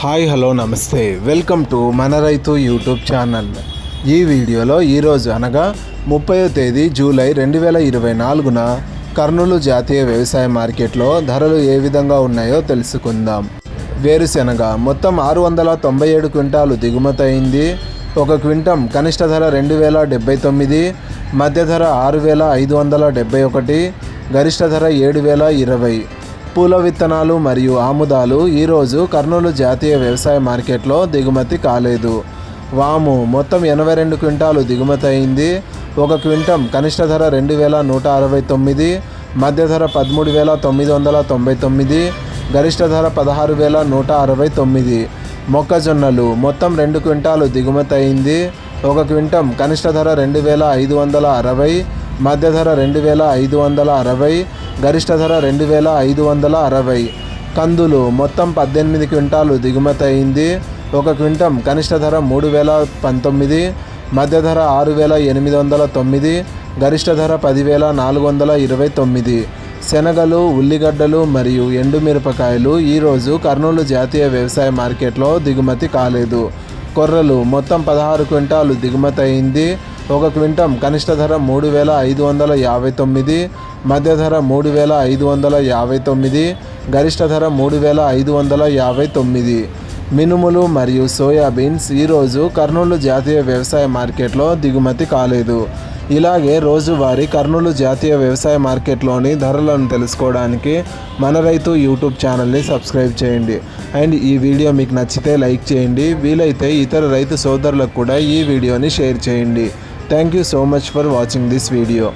Hi hello నమస్తే welcome to మన రైతు యూట్యూబ్ ఛానల్. ఈ వీడియోలో ఈరోజు అనగా 30వ తేదీ జూలై 2024న కర్నూలు జాతీయ వ్యవసాయ మార్కెట్లో ధరలు ఏ విధంగా ఉన్నాయో తెలుసుకుందాం. వేరుశెనగ మొత్తం 697 క్వింటాలు దిగుమతి అయింది. ఒక క్వింటం కనిష్ట ధర 2079, మధ్య ధర 6571, గరిష్ట ధర 7020. పూల విత్తనాలు మరియు ఆముదాలు ఈరోజు కర్నూలు జాతీయ వ్యవసాయ మార్కెట్లో దిగుమతి కాలేదు. వాము మొత్తం 82 క్వింటాలు దిగుమతి అయింది. ఒక క్వింటం కనిష్ట ధర 2169, మధ్య ధర 13999, గరిష్ట ధర 16169. మొక్కజొన్నలు మొత్తం 2 క్వింటాలు దిగుమతి అయింది. ఒక క్వింటం కనిష్ట ధర 2560, మధ్య ధర 2560, గరిష్ట ధర 2560. కందులు మొత్తం 18 క్వింటాలు దిగుమతి అయింది. ఒక క్వింటం కనిష్ట ధర 3019, మధ్య ధర 6809, గరిష్ట ధర 10429. శనగలు, ఉల్లిగడ్డలు మరియు ఎండుమిరపకాయలు ఈరోజు కర్నూలు జాతీయ వ్యవసాయ మార్కెట్లో దిగుమతి కాలేదు. కొర్రలు మొత్తం 16 క్వింటాలు దిగుమతి అయింది. ఒక క్వింటం కనిష్ట ధర 3559, మధ్య ధర 3559, గరిష్ట ధర 3559. మినుములు మరియు సోయాబీన్స్ ఈరోజు కర్నూలు జాతీయ వ్యవసాయ మార్కెట్లో దిగుమతి కాలేదు. ఇలాగే రోజువారీ కర్నూలు జాతీయ వ్యవసాయ మార్కెట్లోని ధరలను తెలుసుకోవడానికి మన రైతు యూట్యూబ్ ఛానల్ని సబ్స్క్రైబ్ చేయండి. అండ్ ఈ వీడియో మీకు నచ్చితే లైక్ చేయండి. వీలైతే ఇతర రైతు సోదరులకు కూడా ఈ వీడియోని షేర్ చేయండి. Thank you so much for watching this video.